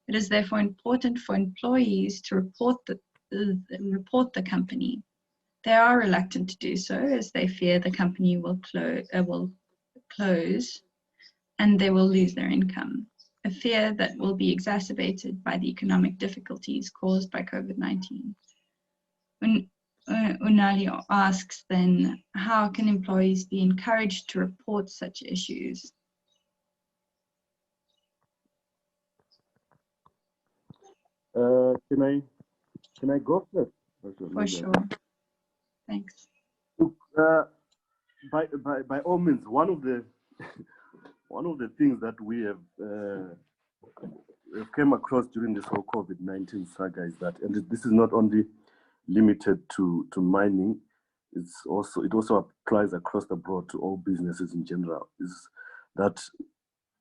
It is therefore important for employees to report the company. They are reluctant to do so as they fear the company will close and they will lose their income, a fear that will be exacerbated by the economic difficulties caused by COVID-19. Unali asks then, how can employees be encouraged to report such issues? Can I go first? For sure. Thanks. Look, by all means, one of the things that we have came across during this whole COVID-19 saga is that, and this is not only limited to mining, it also applies across the board to all businesses in general, is that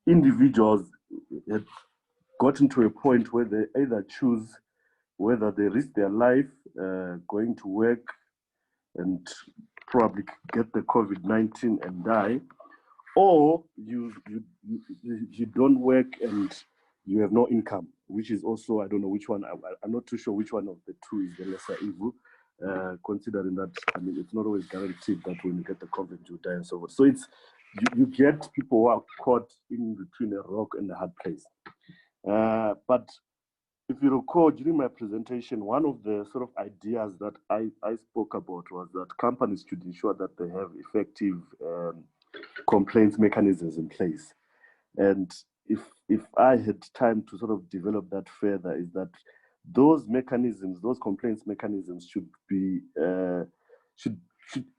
individuals had gotten to a point where they either choose whether they risk their life going to work and probably get the COVID-19 and die, or you don't work and you have no income, which is also, I don't know which one, I'm not too sure which one of the two is the lesser evil, considering that, I mean, it's not always guaranteed that when you get the COVID, you die and so forth. So it's, you get people who are caught in between a rock and a hard place. But if you recall, during my presentation, one of the sort of ideas that I spoke about was that companies should ensure that they have effective complaints mechanisms in place. And if I had time to sort of develop that further, is that those mechanisms, those complaints mechanisms should be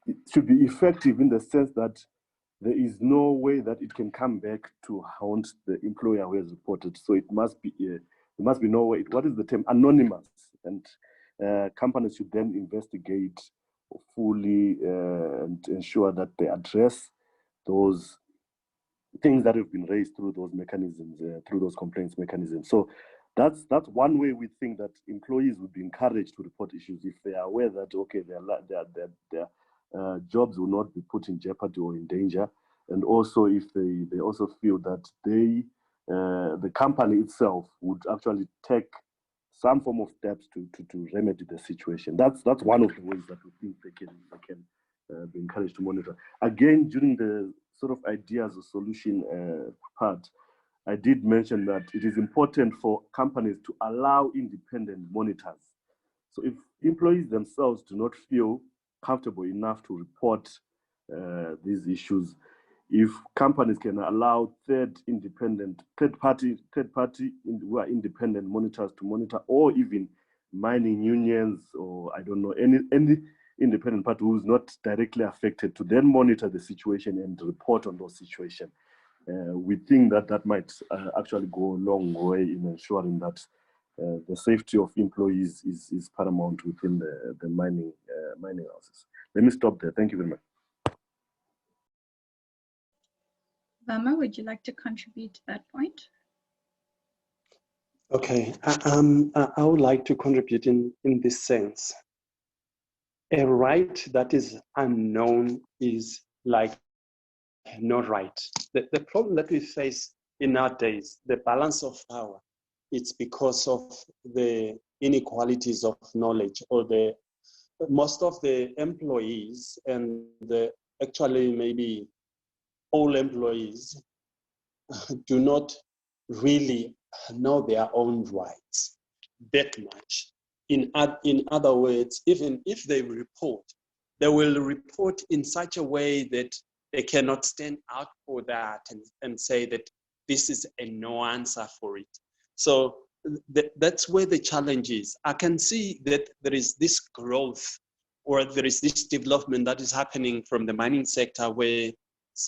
effective in the sense that there is no way that it can come back to haunt the employer who has reported. So it must be there must be no way. What is the term? Anonymous. And companies should then investigate fully and ensure that they address those things that have been raised through those mechanisms, through those complaints mechanisms. So that's one way we think that employees would be encouraged to report issues if they are aware that, okay, their jobs will not be put in jeopardy or in danger. And also if they also feel that the company itself would actually take some form of steps to remedy the situation. That's one of the ways that we think they can be encouraged to monitor. Again, during the sort of ideas or solution part, I did mention that it is important for companies to allow independent monitors. So if employees themselves do not feel comfortable enough to report these issues, if companies can allow third party who are independent monitors to monitor, or even mining unions, or I don't know, any independent party who is not directly affected, to then monitor the situation and report on those situations. We think that might actually go a long way in ensuring that the safety of employees is paramount within the mining houses. Let me stop there. Thank you very much. Vama, would you like to contribute to that point? Okay, I would like to contribute in this sense. A right that is unknown is like not right. The problem that we face in our days, the balance of power, it's because of the inequalities of knowledge, or most of the employees and actually maybe all employees do not really know their own rights that much. In other words, even if they report, they will report in such a way that they cannot stand out for that and say that this is a no answer for it. So that's where the challenge is. I can see that there is this growth, or there is this development that is happening from the mining sector, where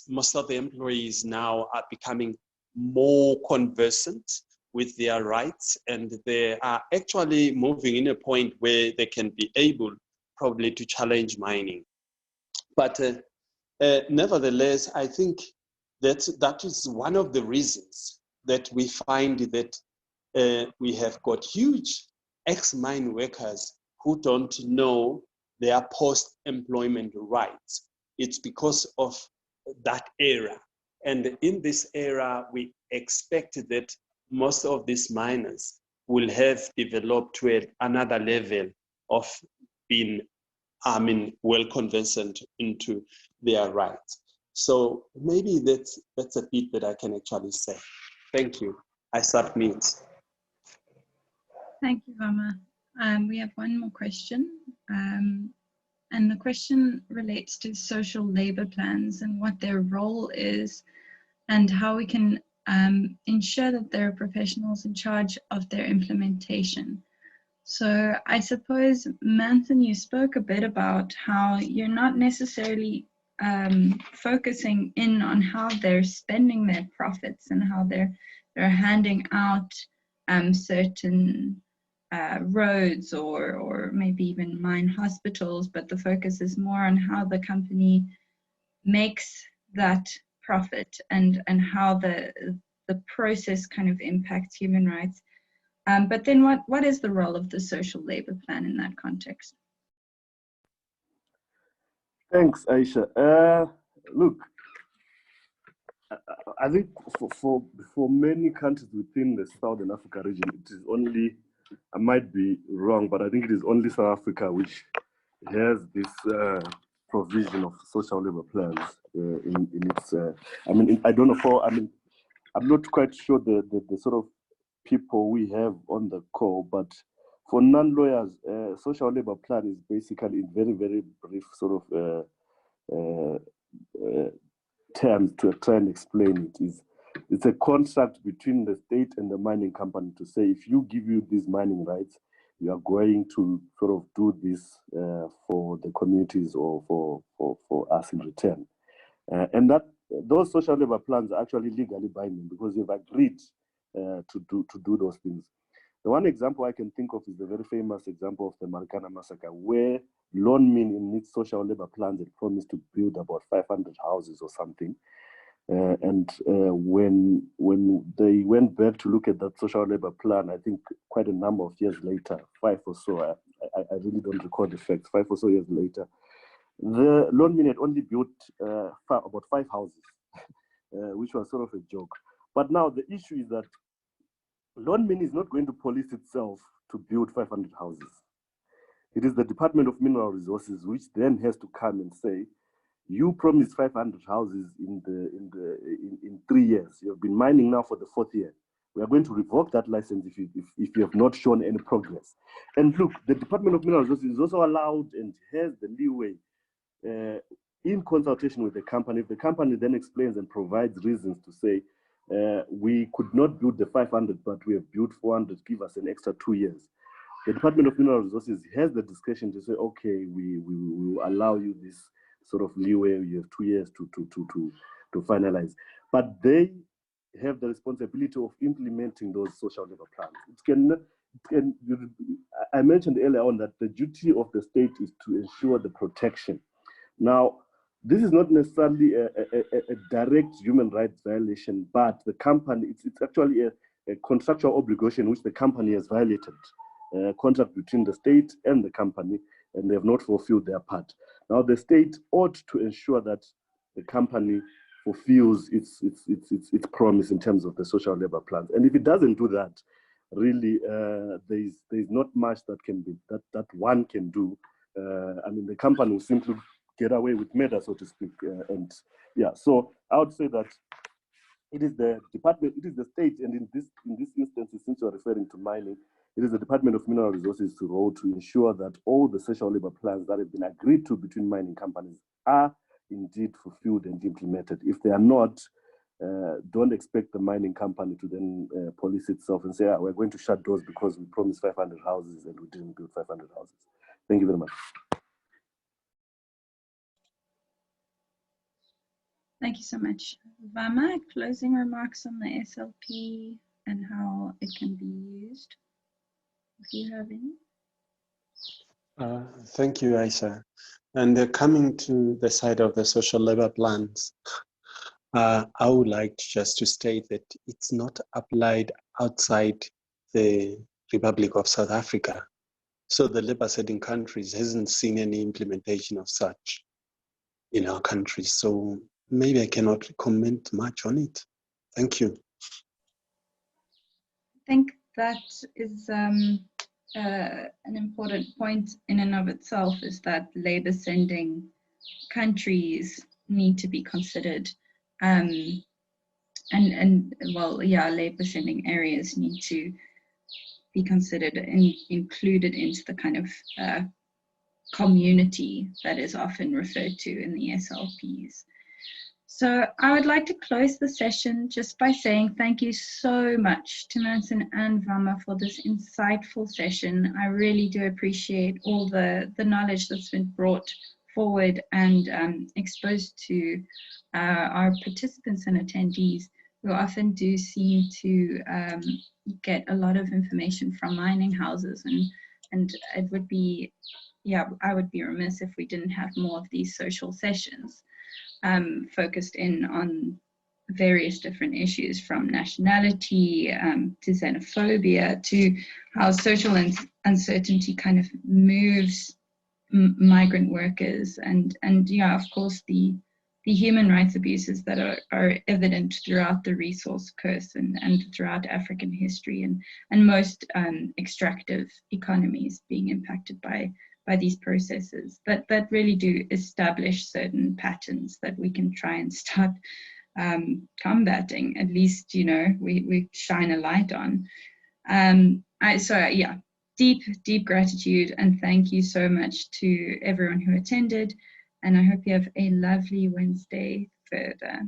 most of the employees now are becoming more conversant with their rights, and they are actually moving in a point where they can be able probably to challenge mining. But nevertheless, I think that is one of the reasons that we find that we have got huge ex-mine workers who don't know their post-employment rights. It's because of that era. And in this era, we expect that most of these miners will have developed to another level of being, well conversant into their rights. So maybe that's a bit that I can actually say. Thank you. I submit. Thank you, Vama. We have one more question. And the question relates to social labor plans and what their role is, and how we can ensure that there are professionals in charge of their implementation. So I suppose, Manson, you spoke a bit about how you're not necessarily focusing in on how they're spending their profits and how they're handing out certain roads or maybe even mine hospitals, but the focus is more on how the company makes that profit and how the process kind of impacts human rights. But then what is the role of the social labor plan in that context? Thanks, Aysha. Look, I think for many countries within the Southern Africa region, it is only, I might be wrong, but I think it is only South Africa which has this provision of social labor plans in its, I mean, I don't know for, I mean, I'm not quite sure the sort of people we have on the call, but for non-lawyers, social labor plan is basically in very, very brief sort of terms to try and explain it. It's a contract between the state and the mining company to say, if you give you these mining rights, you are going to sort of do this for the communities or for us in return. And that those social labor plans are actually legally binding because you've agreed to do those things. The one example I can think of is the very famous example of the Marikana massacre, where Lonmin in its social labor plans had promised to build about 500 houses or something. And when they went back to look at that social labor plan, I think quite a number of years later, 5 or so, I really don't recall the facts, 5 or so years later, the Lonmin had only built about 5 houses, which was sort of a joke. But now the issue is that Lonmin is not going to police itself to build 500 houses. It is the Department of Mineral Resources which then has to come and say, you promised 500 houses in 3 years. You have been mining now for the 4th year. We are going to revoke that license if you have not shown any progress. And look, the Department of Mineral Resources is also allowed and has the leeway in consultation with the company. If the company then explains and provides reasons to say, we could not build the 500, but we have built 400, give us an extra 2 years. The Department of Mineral Resources has the discretion to say, okay, we will allow you this sort of leeway. You have 2 years to finalize. But they have the responsibility of implementing those social labor plans. I mentioned earlier on that the duty of the state is to ensure the protection. Now, this is not necessarily a direct human rights violation, but the company, it's actually a contractual obligation which the company has violated, a contract between the state and the company, and they have not fulfilled their part. Now, the state ought to ensure that the company fulfills its promise in terms of the social labor plans. And if it doesn't do that, really, there's not much that can be that one can do. I mean, the company will simply get away with murder, so to speak. And yeah, so I would say that it is the department, it is the state, and in this instance, since you are referring to mining, it is the Department of Mineral Resources' role to ensure that all the social labor plans that have been agreed to between mining companies are indeed fulfilled and implemented. If they are not, don't expect the mining company to then police itself and say, we're going to shut doors because we promised 500 houses and we didn't build 500 houses. Thank you very much. Thank you so much. Vama, closing remarks on the SLP and how it can be used, if you have any. Thank you, Aysha. And coming to the side of the social labor plans, I would like just to state that it's not applied outside the Republic of South Africa. So the labor setting countries hasn't seen any implementation of such in our country. So maybe I cannot comment much on it. Thank you. I think that is an important point in and of itself, is that labor sending countries need to be considered. And well, yeah, labor sending areas need to be considered and included into the kind of community that is often referred to in the SLPs. So I would like to close the session just by saying thank you so much to Manson and Vama for this insightful session. I really do appreciate all the knowledge that's been brought forward and exposed to our participants and attendees, who often do seem to get a lot of information from mining houses, and it would be, yeah, I would be remiss if we didn't have more of these social sessions focused in on various different issues, from nationality to xenophobia, to how social uncertainty kind of moves migrant workers, and yeah, of course, the human rights abuses that are evident throughout the resource curse and throughout African history, and most extractive economies being impacted by these processes that really do establish certain patterns that we can try and start combating. At least, you know, we shine a light on. Yeah, deep gratitude, and thank you so much to everyone who attended, and I hope you have a lovely Wednesday further.